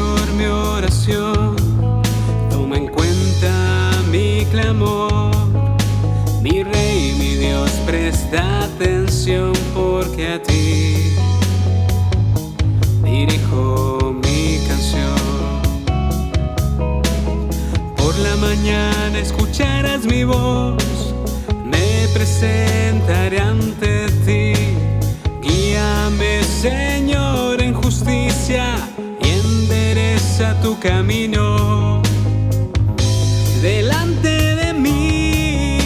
Señor, mi oración, toma en cuenta mi clamor. Mi Rey, mi Dios, presta atención, porque a ti dirijo mi canción. Por la mañana escucharás mi voz, me presentaré ante ti. Guíame, Señor, en justicia y endereza tu camino delante de mí.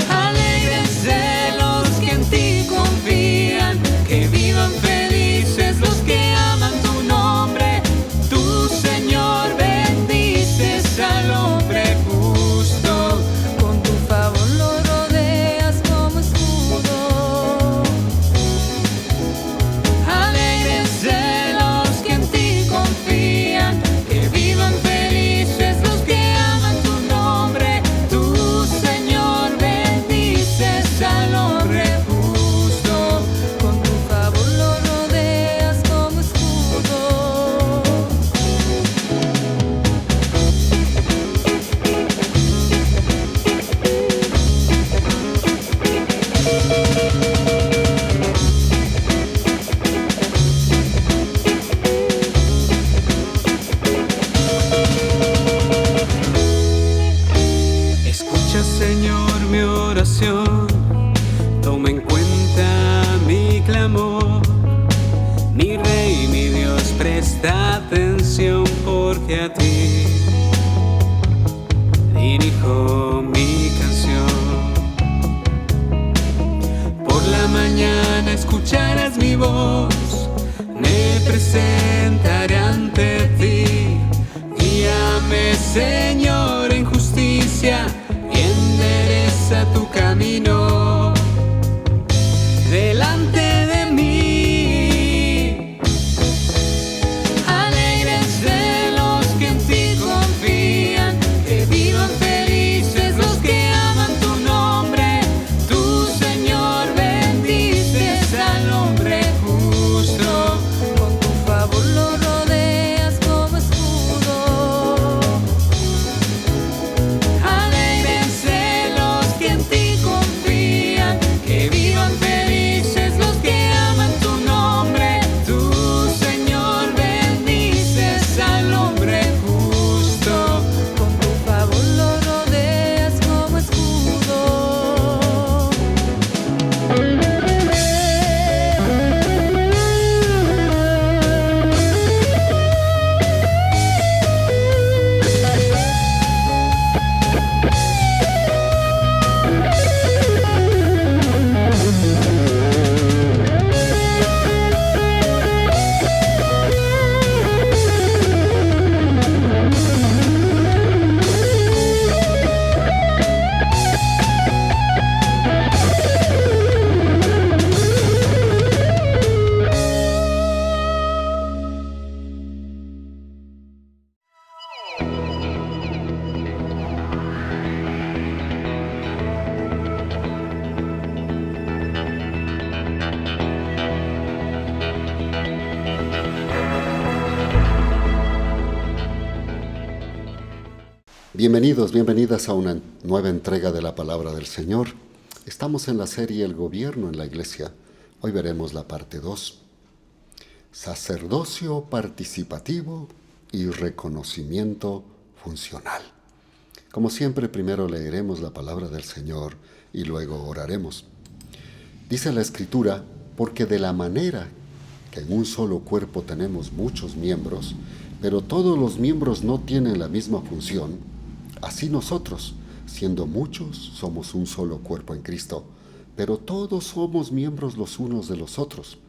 Alégrense los que en ti confían, que vivan felices los que aman tu nombre. Tú, Señor, bendices al hombre justo, con tu favor lo rodeas como escudo. Alégrense los que en ti confían, que vivan felices los que aman tu nombre. Tú, Señor, bendices al hombre justo, con tu favor lo rodeas como escudo. Escucha, Señor, mi oración, toma en cuenta mi clamor. Mi Rey, mi Dios, presta atención, porque a ti dirijo mi canción. Por la mañana escucharás mi voz, me presentaré ante ti. Guíame, Señor, en justicia y endereza tu camino delante de mí. Alégrense los que en ti confían, que vivan felices los que aman tu nombre. Tú, Señor, bendices al hombre justo, con tu favor lo rodeas como escudo. Alégrense los que en ti confían, que vivan felices los que aman tu nombre. Tú, Señor, bendices al hombre justo, con tu favor lo rodeas como escudo. Bienvenidos, bienvenidas a una nueva entrega de la Palabra del Señor. Estamos en la serie El Gobierno en la Iglesia. Hoy veremos la parte 2. Sacerdocio participativo y reconocimiento funcional. Como siempre, primero leeremos la Palabra del Señor y luego oraremos. Dice la Escritura, porque de la manera que en un solo cuerpo tenemos muchos miembros, pero todos los miembros no tienen la misma función, así nosotros, siendo muchos, somos un solo cuerpo en Cristo, pero todos somos miembros los unos de los otros,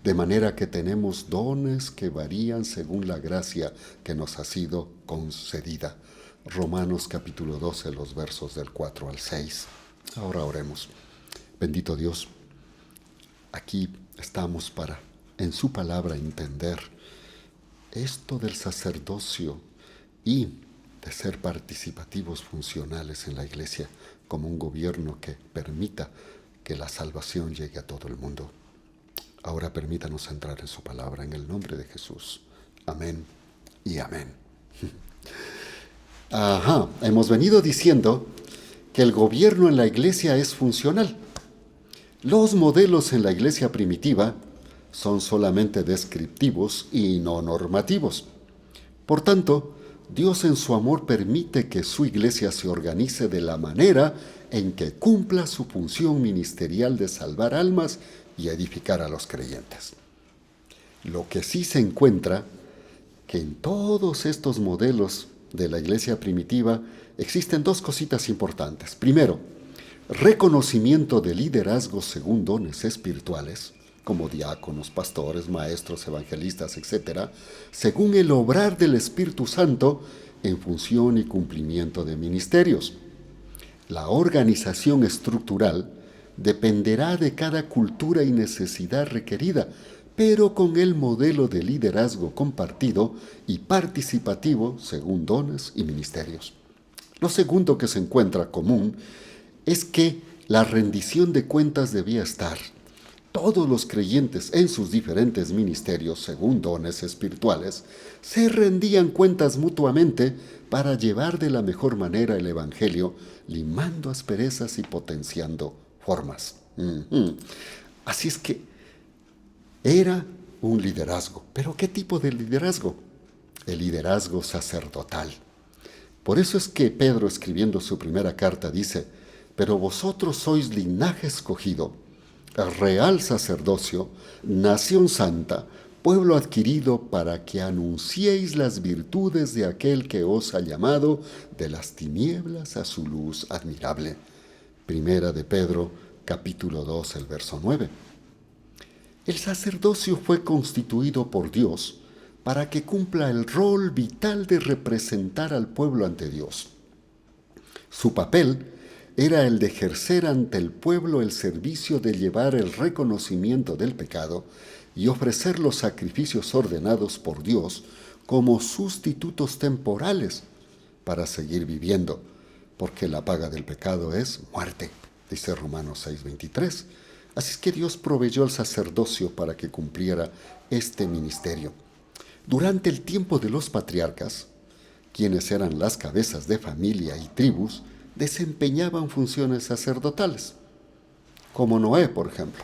de manera que tenemos dones que varían según la gracia que nos ha sido concedida. Romanos capítulo 12, los versos del 4 al 6. Ahora oremos. Bendito Dios, aquí estamos para, en su palabra, entender esto del sacerdocio y de ser participativos funcionales en la iglesia como un gobierno que permita que la salvación llegue a todo el mundo. Ahora permítanos entrar en su palabra en el nombre de Jesús. Amén y amén. Hemos venido diciendo que el gobierno en la iglesia es funcional. Los modelos en la iglesia primitiva son solamente descriptivos y no normativos. Por tanto, Dios en su amor permite que su iglesia se organice de la manera en que cumpla su función ministerial de salvar almas y edificar a los creyentes. Lo que sí se encuentra que en todos estos modelos de la iglesia primitiva existen dos cositas importantes. Primero, reconocimiento de liderazgo según dones espirituales, como diáconos, pastores, maestros, evangelistas, etc., según el obrar del Espíritu Santo en función y cumplimiento de ministerios. La organización estructural dependerá de cada cultura y necesidad requerida, pero con el modelo de liderazgo compartido y participativo según dones y ministerios. Lo segundo que se encuentra común es que la rendición de cuentas debía estar. Todos los creyentes en sus diferentes ministerios, según dones espirituales, se rendían cuentas mutuamente para llevar de la mejor manera el Evangelio, limando asperezas y potenciando formas. Así es que era un liderazgo. ¿Pero qué tipo de liderazgo? El liderazgo sacerdotal. Por eso es que Pedro, escribiendo su primera carta, dice: pero vosotros sois linaje escogido, real sacerdocio, nación santa, pueblo adquirido, para que anunciéis las virtudes de aquel que os ha llamado de las tinieblas a su luz admirable. Primera de Pedro, capítulo 2, el verso 9. El sacerdocio fue constituido por Dios para que cumpla el rol vital de representar al pueblo ante Dios. Su papel era el de ejercer ante el pueblo el servicio de llevar el reconocimiento del pecado y ofrecer los sacrificios ordenados por Dios como sustitutos temporales para seguir viviendo, porque la paga del pecado es muerte, dice Romanos 6:23. Así es que Dios proveyó el sacerdocio para que cumpliera este ministerio. Durante el tiempo de los patriarcas, quienes eran las cabezas de familia y tribus, desempeñaban funciones sacerdotales, como Noé, por ejemplo.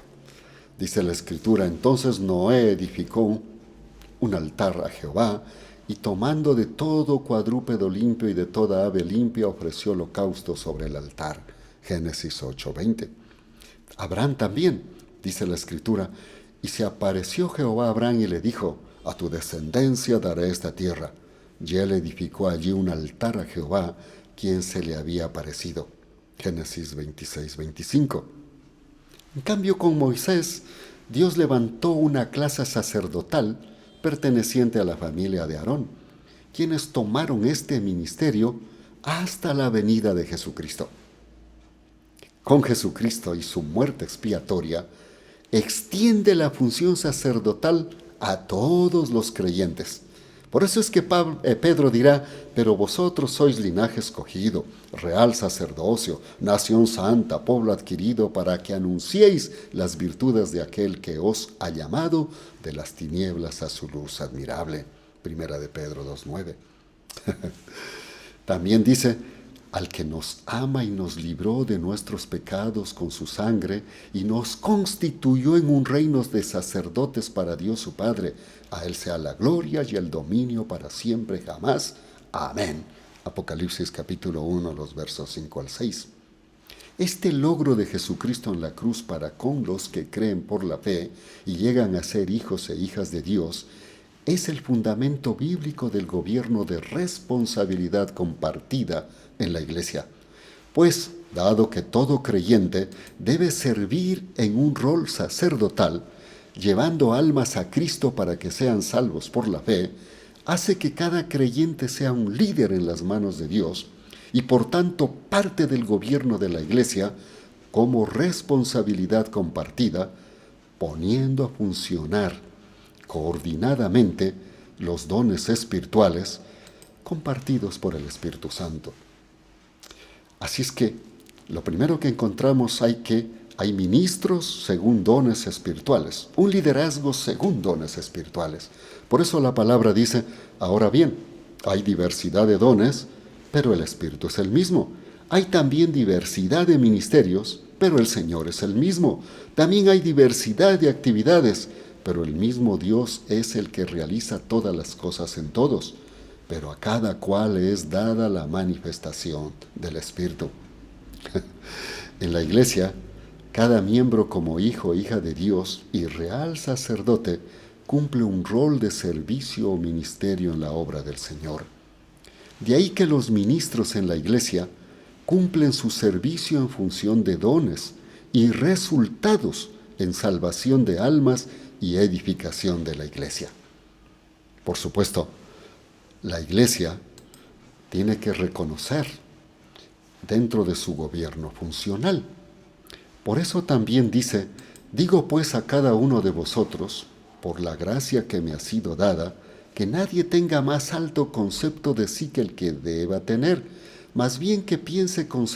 Dice la Escritura: entonces Noé edificó un altar a Jehová, y tomando de todo cuadrúpedo limpio y de toda ave limpia, ofreció holocausto sobre el altar. Génesis 8:20. Abraham también, dice la Escritura: y se apareció Jehová a Abraham y le dijo: a tu descendencia daré esta tierra. Y él edificó allí un altar a Jehová, quien se le había aparecido. Génesis 26:25. En cambio, con Moisés, Dios levantó una clase sacerdotal perteneciente a la familia de Aarón, quienes tomaron este ministerio hasta la venida de Jesucristo. Con Jesucristo y su muerte expiatoria, extiende la función sacerdotal a todos los creyentes. Por eso es que Pedro dirá: pero vosotros sois linaje escogido, real sacerdocio, nación santa, pueblo adquirido, para que anunciéis las virtudes de aquel que os ha llamado de las tinieblas a su luz admirable. Primera de Pedro 2:9. También dice: al que nos ama y nos libró de nuestros pecados con su sangre y nos constituyó en un reino de sacerdotes para Dios su Padre. A él sea la gloria y el dominio para siempre jamás. Amén. Apocalipsis capítulo 1, los versos 5 al 6. Este logro de Jesucristo en la cruz para con los que creen por la fe y llegan a ser hijos e hijas de Dios es el fundamento bíblico del gobierno de responsabilidad compartida en la iglesia. Pues, dado que todo creyente debe servir en un rol sacerdotal, llevando almas a Cristo para que sean salvos por la fe, hace que cada creyente sea un líder en las manos de Dios y por tanto parte del gobierno de la iglesia como responsabilidad compartida, poniendo a funcionar coordinadamente los dones espirituales compartidos por el Espíritu Santo. Así es que lo primero que encontramos Hay ministros según dones espirituales, un liderazgo según dones espirituales. Por eso la palabra dice, ahora bien, hay diversidad de dones, pero el Espíritu es el mismo. Hay también diversidad de ministerios, pero el Señor es el mismo. También hay diversidad de actividades, pero el mismo Dios es el que realiza todas las cosas en todos. Pero a cada cual es dada la manifestación del Espíritu. En la iglesia, cada miembro como hijo o hija de Dios y real sacerdote cumple un rol de servicio o ministerio en la obra del Señor. De ahí que los ministros en la iglesia cumplen su servicio en función de dones y resultados en salvación de almas y edificación de la iglesia. Por supuesto, la iglesia tiene que reconocer dentro de su gobierno funcional. Por eso también dice, digo pues a cada uno de vosotros, por la gracia que me ha sido dada, que nadie tenga más alto concepto de sí que el que deba tener, más bien que piense con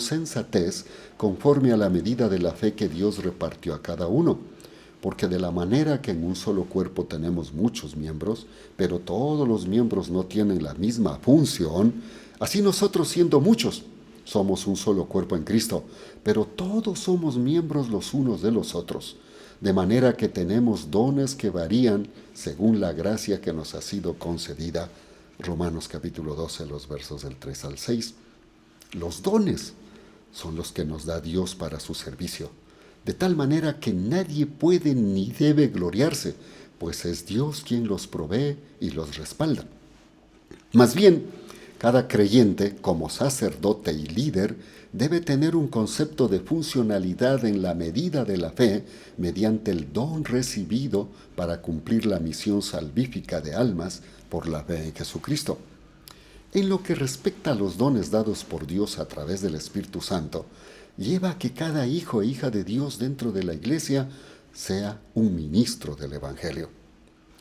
sensatez, conforme a la medida de la fe que Dios repartió a cada uno. Porque de la manera que en un solo cuerpo tenemos muchos miembros, pero todos los miembros no tienen la misma función, así nosotros siendo muchos, somos un solo cuerpo en Cristo, pero todos somos miembros los unos de los otros, de manera que tenemos dones que varían según la gracia que nos ha sido concedida. Romanos capítulo 12, los versos del 3 al 6. Los dones son los que nos da Dios para su servicio, de tal manera que nadie puede ni debe gloriarse, pues es Dios quien los provee y los respalda. Más bien, cada creyente, como sacerdote y líder, debe tener un concepto de funcionalidad en la medida de la fe, mediante el don recibido para cumplir la misión salvífica de almas por la fe en Jesucristo. En lo que respecta a los dones dados por Dios a través del Espíritu Santo, lleva a que cada hijo e hija de Dios dentro de la iglesia sea un ministro del Evangelio.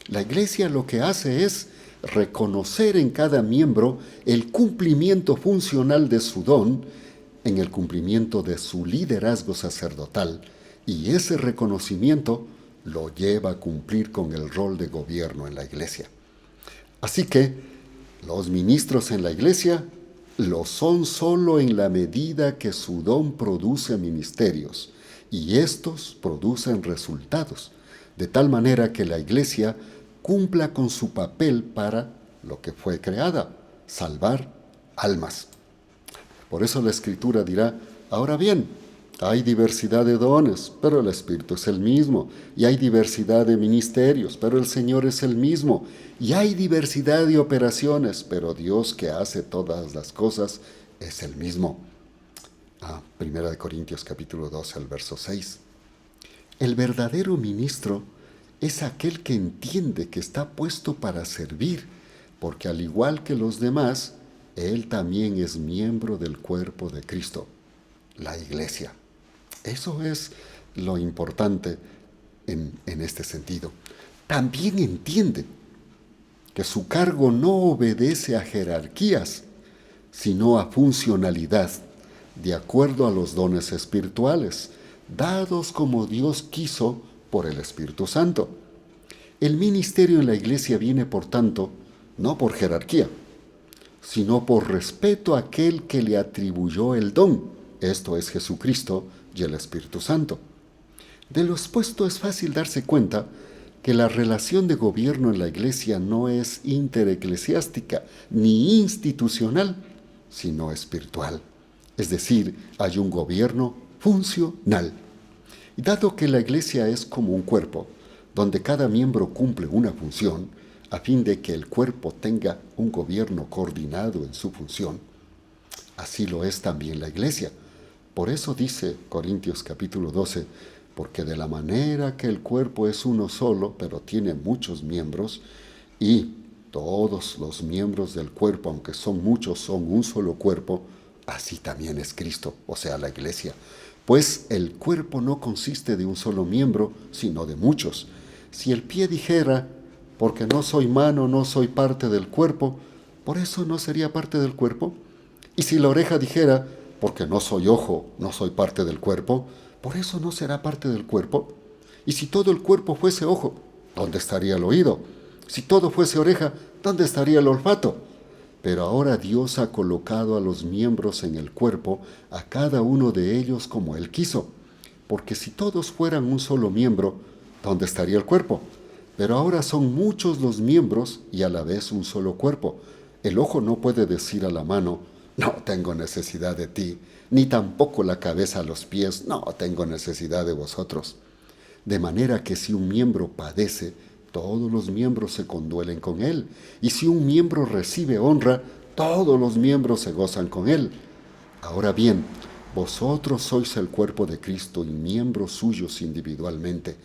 La iglesia lo que hace es reconocer en cada miembro el cumplimiento funcional de su don en el cumplimiento de su liderazgo sacerdotal, y ese reconocimiento lo lleva a cumplir con el rol de gobierno en la iglesia. Así que los ministros en la iglesia lo son solo en la medida que su don produce ministerios, y estos producen resultados, de tal manera que la iglesia cumpla con su papel para lo que fue creada, salvar almas. Por eso la Escritura dirá, ahora bien, hay diversidad de dones, pero el Espíritu es el mismo, y hay diversidad de ministerios, pero el Señor es el mismo, y hay diversidad de operaciones, pero Dios que hace todas las cosas es el mismo. 1 Corintios capítulo 12, al verso 6. El verdadero ministro es aquel que entiende que está puesto para servir, porque al igual que los demás, él también es miembro del cuerpo de Cristo, la iglesia. Eso es lo importante en este sentido. También entiende que su cargo no obedece a jerarquías, sino a funcionalidad, de acuerdo a los dones espirituales, dados como Dios quiso por el Espíritu Santo. El ministerio en la iglesia viene, por tanto, no por jerarquía, sino por respeto a aquel que le atribuyó el don, esto es Jesucristo y el Espíritu Santo. De lo expuesto es fácil darse cuenta que la relación de gobierno en la iglesia no es intereclesiástica ni institucional, sino espiritual. Es decir, hay un gobierno funcional. Y dado que la iglesia es como un cuerpo, donde cada miembro cumple una función, a fin de que el cuerpo tenga un gobierno coordinado en su función, así lo es también la iglesia. Por eso dice Corintios capítulo 12, porque de la manera que el cuerpo es uno solo, pero tiene muchos miembros, y todos los miembros del cuerpo, aunque son muchos, son un solo cuerpo, así también es Cristo, o sea, la iglesia. Pues el cuerpo no consiste de un solo miembro, sino de muchos. Si el pie dijera, porque no soy mano, no soy parte del cuerpo, ¿por eso no sería parte del cuerpo? Y si la oreja dijera, porque no soy ojo, no soy parte del cuerpo, ¿por eso no será parte del cuerpo? Y si todo el cuerpo fuese ojo, ¿dónde estaría el oído? Si todo fuese oreja, ¿dónde estaría el olfato? Pero ahora Dios ha colocado a los miembros en el cuerpo, a cada uno de ellos como Él quiso. Porque si todos fueran un solo miembro, ¿dónde estaría el cuerpo? Pero ahora son muchos los miembros y a la vez un solo cuerpo. El ojo no puede decir a la mano, no tengo necesidad de ti, ni tampoco la cabeza a los pies, no tengo necesidad de vosotros. De manera que si un miembro padece, todos los miembros se conduelen con él. Y si un miembro recibe honra, todos los miembros se gozan con él. Ahora bien, vosotros sois el cuerpo de Cristo y miembros suyos individualmente.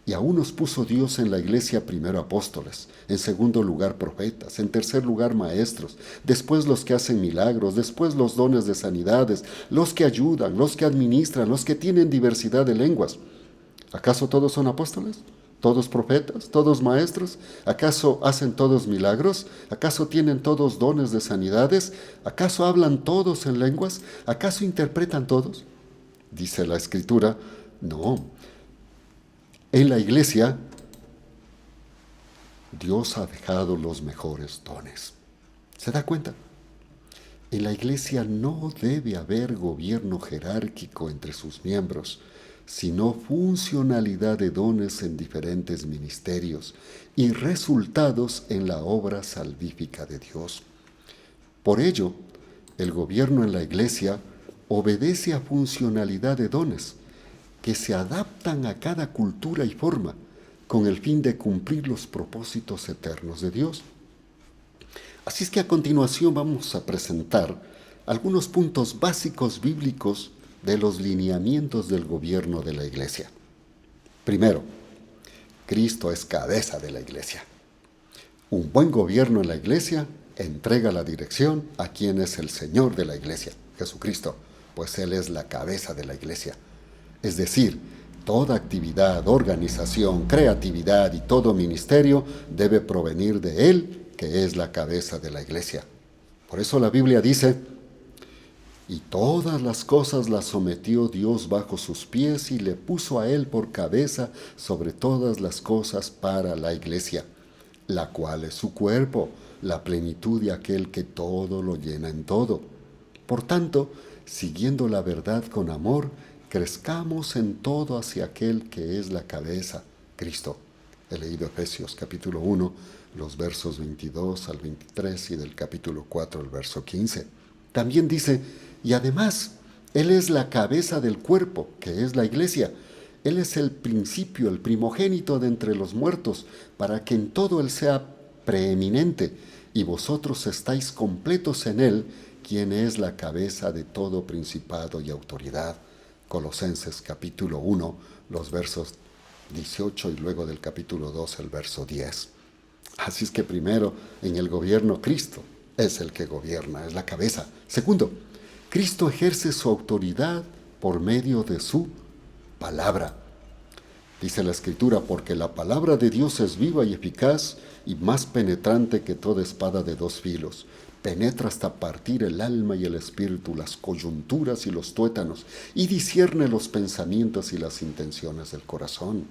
Y a unos puso Dios en la iglesia primero apóstoles, en segundo lugar profetas, en tercer lugar maestros, después los que hacen milagros, después los dones de sanidades, los que ayudan, los que administran, los que tienen diversidad de lenguas. ¿Acaso todos son apóstoles? ¿Todos profetas? ¿Todos maestros? ¿Acaso hacen todos milagros? ¿Acaso tienen todos dones de sanidades? ¿Acaso hablan todos en lenguas? ¿Acaso interpretan todos? Dice la Escritura, no. En la iglesia, Dios ha dejado los mejores dones. ¿Se da cuenta? En la iglesia no debe haber gobierno jerárquico entre sus miembros, sino funcionalidad de dones en diferentes ministerios y resultados en la obra salvífica de Dios. Por ello, el gobierno en la iglesia obedece a funcionalidad de dones que se adaptan a cada cultura y forma con el fin de cumplir los propósitos eternos de Dios. Así es que a continuación vamos a presentar algunos puntos básicos bíblicos de los lineamientos del gobierno de la iglesia. Primero, Cristo es cabeza de la iglesia. Un buen gobierno en la iglesia entrega la dirección a quien es el Señor de la iglesia, Jesucristo, pues Él es la cabeza de la iglesia. Es decir, toda actividad, organización, creatividad y todo ministerio debe provenir de Él, que es la cabeza de la iglesia. Por eso la Biblia dice, y todas las cosas las sometió Dios bajo sus pies y le puso a Él por cabeza sobre todas las cosas para la iglesia, la cual es su cuerpo, la plenitud de aquel que todo lo llena en todo. Por tanto, siguiendo la verdad con amor, crezcamos en todo hacia aquel que es la cabeza, Cristo. He leído Efesios capítulo 1, los versos 22 al 23 y del capítulo 4, el verso 15. También dice, y además, Él es la cabeza del cuerpo, que es la iglesia. Él es el principio, el primogénito de entre los muertos, para que en todo Él sea preeminente, y vosotros estáis completos en Él, quien es la cabeza de todo principado y autoridad. Colosenses capítulo 1, los versos 18 y luego del capítulo 2, el verso 10. Así es que primero, en el gobierno, Cristo es el que gobierna, es la cabeza. Segundo, Cristo ejerce su autoridad por medio de su palabra. Dice la Escritura, porque la palabra de Dios es viva y eficaz y más penetrante que toda espada de dos filos. Penetra hasta partir el alma y el espíritu, las coyunturas y los tuétanos, y discierne los pensamientos y las intenciones del corazón.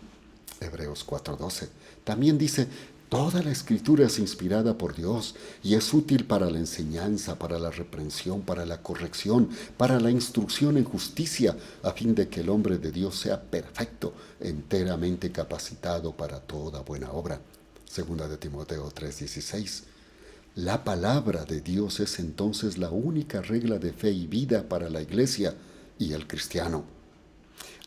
Hebreos 4:12. También dice, toda la Escritura es inspirada por Dios y es útil para la enseñanza, para la reprensión, para la corrección, para la instrucción en justicia, a fin de que el hombre de Dios sea perfecto, enteramente capacitado para toda buena obra. Segunda de Timoteo 3:16. La palabra de Dios es entonces la única regla de fe y vida para la iglesia y el cristiano.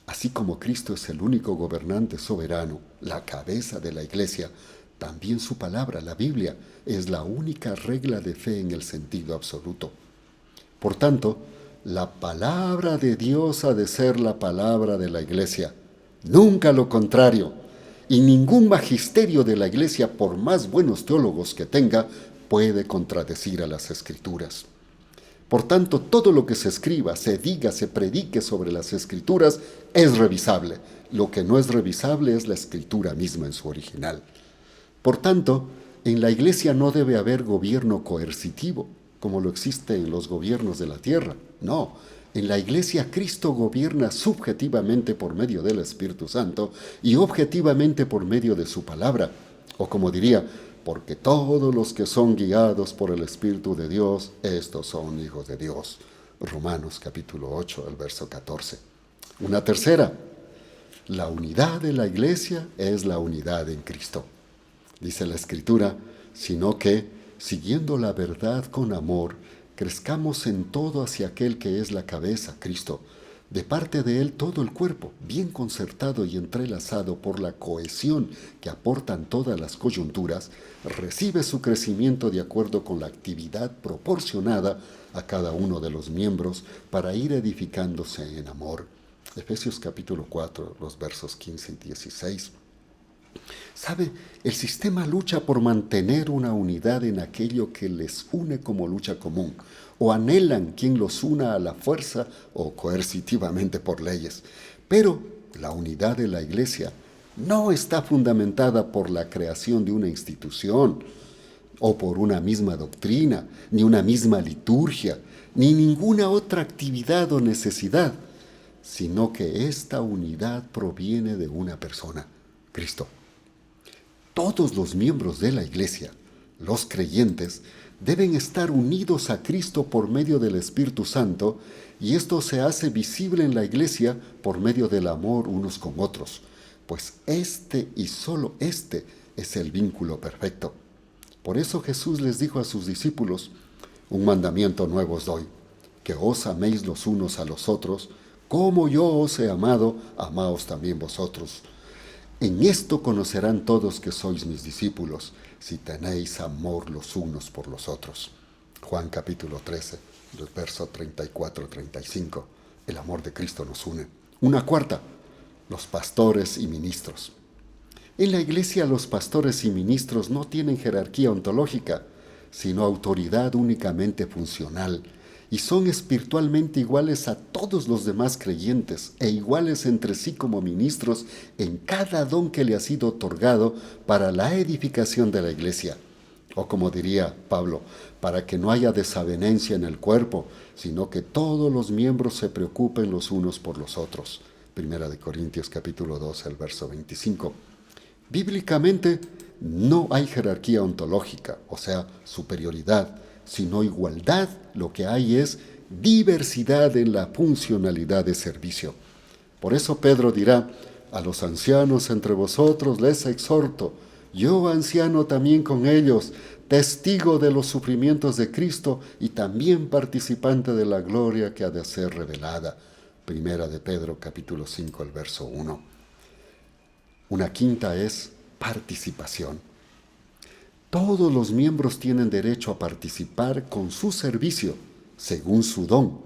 Así como Cristo es el único gobernante soberano, la cabeza de la iglesia, también su palabra, la Biblia, es la única regla de fe en el sentido absoluto. Por tanto, la palabra de Dios ha de ser la palabra de la iglesia, nunca lo contrario. Y ningún magisterio de la iglesia, por más buenos teólogos que tenga, puede contradecir a las Escrituras. Por tanto, todo lo que se escriba, se diga, se predique sobre las Escrituras es revisable. Lo que no es revisable es la Escritura misma en su original. Por tanto, en la iglesia no debe haber gobierno coercitivo, como lo existe en los gobiernos de la tierra. No, En la iglesia Cristo gobierna subjetivamente por medio del Espíritu Santo y objetivamente por medio de su palabra. O como diría, porque todos los que son guiados por el Espíritu de Dios, estos son hijos de Dios. Romanos capítulo 8, el verso 14. Una tercera, la unidad de la iglesia es la unidad en Cristo. Dice la Escritura, sino que, siguiendo la verdad con amor, crezcamos en todo hacia aquel que es la cabeza, Cristo. De parte de él todo el cuerpo, bien concertado y entrelazado por la cohesión que aportan todas las coyunturas, recibe su crecimiento de acuerdo con la actividad proporcionada a cada uno de los miembros para ir edificándose en amor. Efesios capítulo 4, los versos 15 y 16. ¿Sabe? El sistema lucha por mantener una unidad en aquello que les une como lucha común, o anhelan quien los una a la fuerza o coercitivamente por leyes. Pero la unidad de la iglesia no está fundamentada por la creación de una institución, o por una misma doctrina, ni una misma liturgia, ni ninguna otra actividad o necesidad, sino que esta unidad proviene de una persona, Cristo. Todos los miembros de la iglesia, los creyentes, deben estar unidos a Cristo por medio del Espíritu Santo, y esto se hace visible en la iglesia por medio del amor unos con otros, pues este y solo este es el vínculo perfecto. Por eso Jesús les dijo a sus discípulos, un mandamiento nuevo os doy, que os améis los unos a los otros, como yo os he amado, amaos también vosotros. En esto conocerán todos que sois mis discípulos, si tenéis amor los unos por los otros. Juan capítulo 13, los versos 34-35. El amor de Cristo nos une. Una cuarta, los pastores y ministros. En la iglesia los pastores y ministros no tienen jerarquía ontológica, sino autoridad únicamente funcional, y son espiritualmente iguales a todos los demás creyentes e iguales entre sí como ministros en cada don que le ha sido otorgado para la edificación de la iglesia. O como diría Pablo, para que no haya desavenencia en el cuerpo, sino que todos los miembros se preocupen los unos por los otros. Primera de Corintios capítulo 12, el verso 25. Bíblicamente no hay jerarquía ontológica, o sea, superioridad, sino igualdad. Lo que hay es diversidad en la funcionalidad de servicio. Por eso Pedro dirá, a los ancianos entre vosotros les exhorto, yo anciano también con ellos, testigo de los sufrimientos de Cristo y también participante de la gloria que ha de ser revelada. Primera de Pedro capítulo 5, el verso 1. Una quinta es participación. Todos los miembros tienen derecho a participar con su servicio, según su don,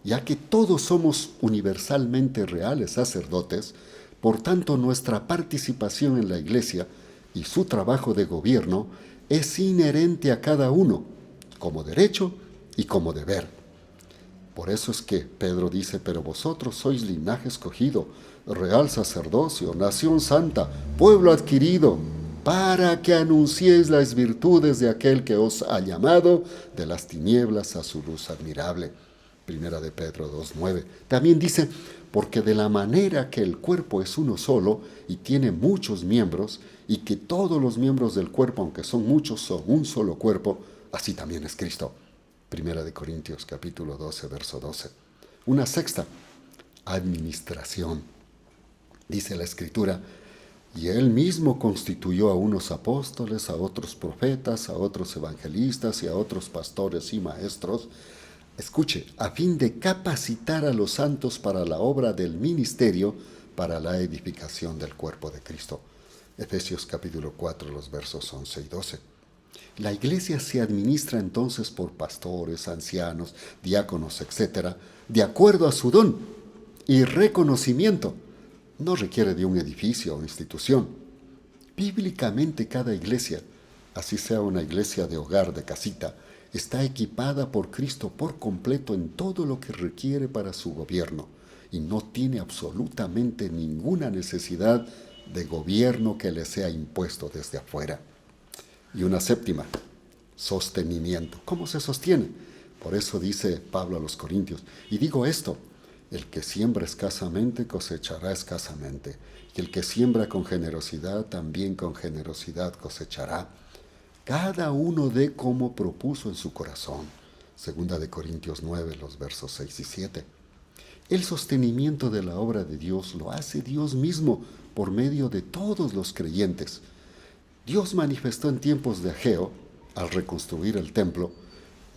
ya que todos somos universalmente reales sacerdotes. Por tanto, nuestra participación en la iglesia y su trabajo de gobierno es inherente a cada uno, como derecho y como deber. Por eso es que Pedro dice, pero vosotros sois linaje escogido, real sacerdocio, nación santa, pueblo adquirido, para que anunciéis las virtudes de aquel que os ha llamado de las tinieblas a su luz admirable. Primera de Pedro 2:9. También dice, porque de la manera que el cuerpo es uno solo y tiene muchos miembros, y que todos los miembros del cuerpo, aunque son muchos, son un solo cuerpo, así también es Cristo. Primera de Corintios capítulo 12, verso 12. Una sexta, administración. Dice la Escritura, y él mismo constituyó a unos apóstoles, a otros profetas, a otros evangelistas y a otros pastores y maestros. Escuche, a fin de capacitar a los santos para la obra del ministerio, para la edificación del cuerpo de Cristo. Efesios capítulo 4, los versos 11 y 12. La iglesia se administra entonces por pastores, ancianos, diáconos, etc., de acuerdo a su don y reconocimiento. No requiere de un edificio o institución. Bíblicamente cada iglesia, así sea una iglesia de hogar, de casita, está equipada por Cristo por completo en todo lo que requiere para su gobierno y no tiene absolutamente ninguna necesidad de gobierno que le sea impuesto desde afuera. Y una séptima, sostenimiento. ¿Cómo se sostiene? Por eso dice Pablo a los Corintios, y digo esto, el que siembra escasamente cosechará escasamente, y el que siembra con generosidad también con generosidad cosechará. Cada uno dé como propuso en su corazón. Segunda de Corintios 9, los versos 6 y 7. El sostenimiento de la obra de Dios lo hace Dios mismo por medio de todos los creyentes. Dios manifestó en tiempos de Ageo, al reconstruir el templo,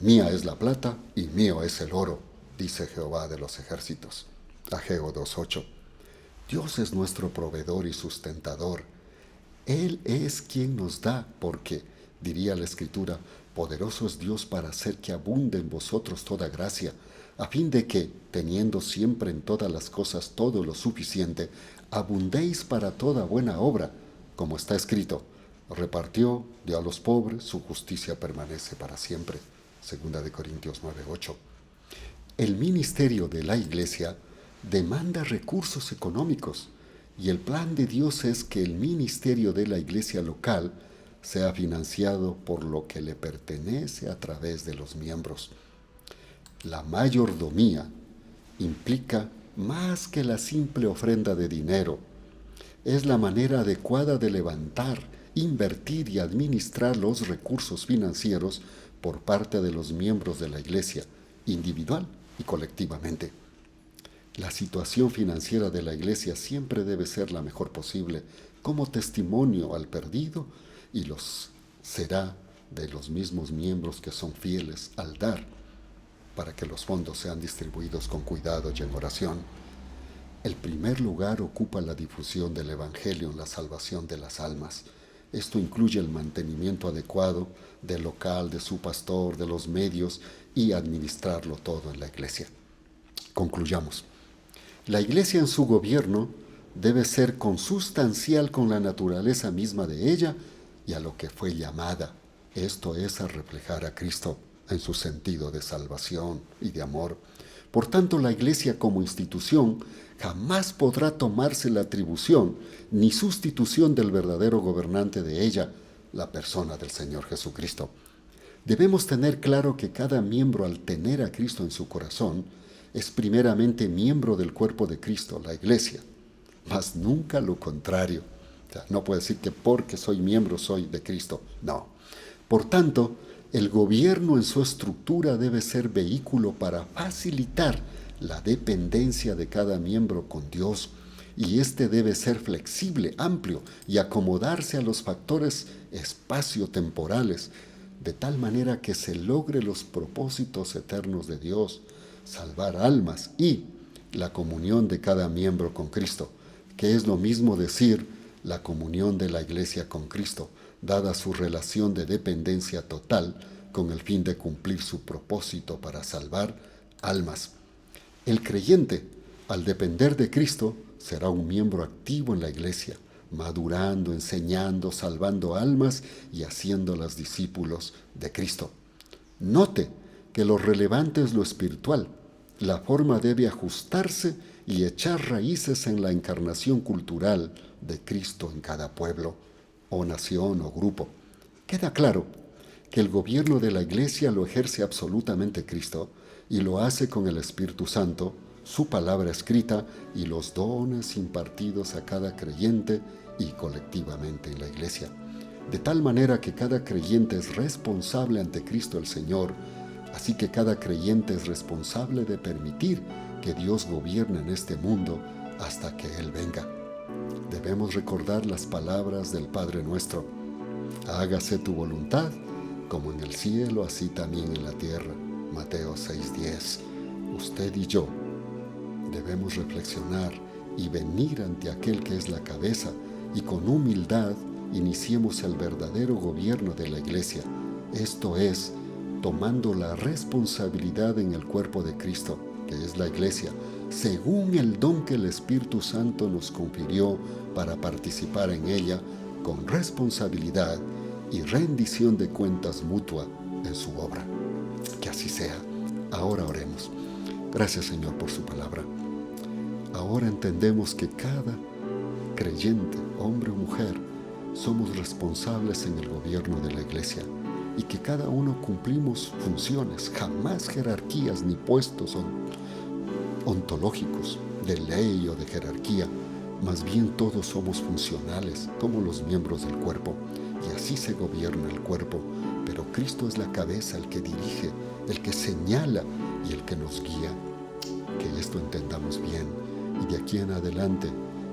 mía es la plata y mío es el oro, dice Jehová de los ejércitos. Ageo 2:8. Dios es nuestro proveedor y sustentador. Él es quien nos da, porque, diría la Escritura, poderoso es Dios para hacer que abunde en vosotros toda gracia, a fin de que, teniendo siempre en todas las cosas todo lo suficiente, abundéis para toda buena obra, como está escrito, repartió, dio a los pobres, su justicia permanece para siempre. Segunda de Corintios 9:8. El ministerio de la Iglesia demanda recursos económicos, y el plan de Dios es que el ministerio de la Iglesia local sea financiado por lo que le pertenece a través de los miembros. La mayordomía implica más que la simple ofrenda de dinero. Es la manera adecuada de levantar, invertir y administrar los recursos financieros por parte de los miembros de la Iglesia, individual y colectivamente. La situación financiera de la Iglesia siempre debe ser la mejor posible, como testimonio al perdido, y los será de los mismos miembros que son fieles al dar, para que los fondos sean distribuidos con cuidado y en oración. El primer lugar ocupa la difusión del Evangelio en la salvación de las almas. Esto incluye el mantenimiento adecuado del local, de su pastor, de los medios y administrarlo todo en la Iglesia. Concluyamos. La Iglesia en su gobierno debe ser consustancial con la naturaleza misma de ella y a lo que fue llamada, esto es, a reflejar a Cristo en su sentido de salvación y de amor. Por tanto, la Iglesia como institución jamás podrá tomarse la atribución ni sustitución del verdadero gobernante de ella, la persona del Señor Jesucristo. Debemos tener claro que cada miembro, al tener a Cristo en su corazón, es primeramente miembro del cuerpo de Cristo, la Iglesia, mas nunca lo contrario. O sea, no puede decir que porque soy miembro soy de Cristo. No. Por tanto, el gobierno en su estructura debe ser vehículo para facilitar la dependencia de cada miembro con Dios, y este debe ser flexible, amplio y acomodarse a los factores espacio-temporales, de tal manera que se logre los propósitos eternos de Dios, salvar almas y la comunión de cada miembro con Cristo, que es lo mismo decir la comunión de la Iglesia con Cristo, dada su relación de dependencia total con el fin de cumplir su propósito para salvar almas. El creyente, al depender de Cristo, será un miembro activo en la Iglesia, madurando, enseñando, salvando almas y haciéndolas discípulos de Cristo. Note que lo relevante es lo espiritual. La forma debe ajustarse y echar raíces en la encarnación cultural de Cristo en cada pueblo, o nación o grupo. Queda claro que el gobierno de la Iglesia lo ejerce absolutamente Cristo y lo hace con el Espíritu Santo, su palabra escrita y los dones impartidos a cada creyente y colectivamente en la Iglesia. De tal manera que cada creyente es responsable ante Cristo el Señor, así que cada creyente es responsable de permitir que Dios gobierne en este mundo hasta que Él venga. Debemos recordar las palabras del Padre nuestro: hágase tu voluntad, como en el cielo, así también en la tierra. Mateo 6:10. Usted y yo debemos reflexionar y venir ante aquel que es la cabeza, y con humildad iniciemos el verdadero gobierno de la Iglesia, esto es, tomando la responsabilidad en el cuerpo de Cristo, que es la Iglesia, según el don que el Espíritu Santo nos confirió para participar en ella con responsabilidad y rendición de cuentas mutua en su obra. Que así sea. Ahora oremos. Gracias, Señor, por su palabra. Ahora entendemos que cada creyente, hombre o mujer, somos responsables en el gobierno de la iglesia y que cada uno cumplimos funciones, jamás jerarquías ni puestos ontológicos de ley o de jerarquía. Más bien todos somos funcionales, como los miembros del cuerpo, y así se gobierna el cuerpo. Pero Cristo es la cabeza, el que dirige, el que señala y el que nos guía. Que esto entendamos bien y de aquí en adelante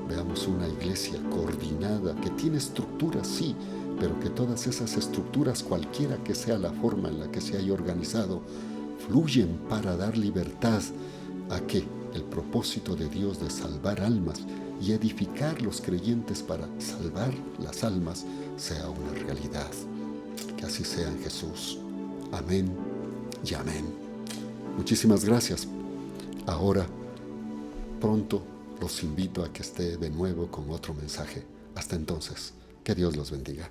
veamos una iglesia coordinada que tiene estructuras, sí, pero que todas esas estructuras, cualquiera que sea la forma en la que se haya organizado, fluyen para dar libertad a que el propósito de Dios de salvar almas y edificar los creyentes para salvar las almas sea una realidad. Que así sea en Jesús. Amén y amén. Muchísimas gracias. Ahora, pronto los invito a que esté de nuevo con otro mensaje. Hasta entonces, que Dios los bendiga.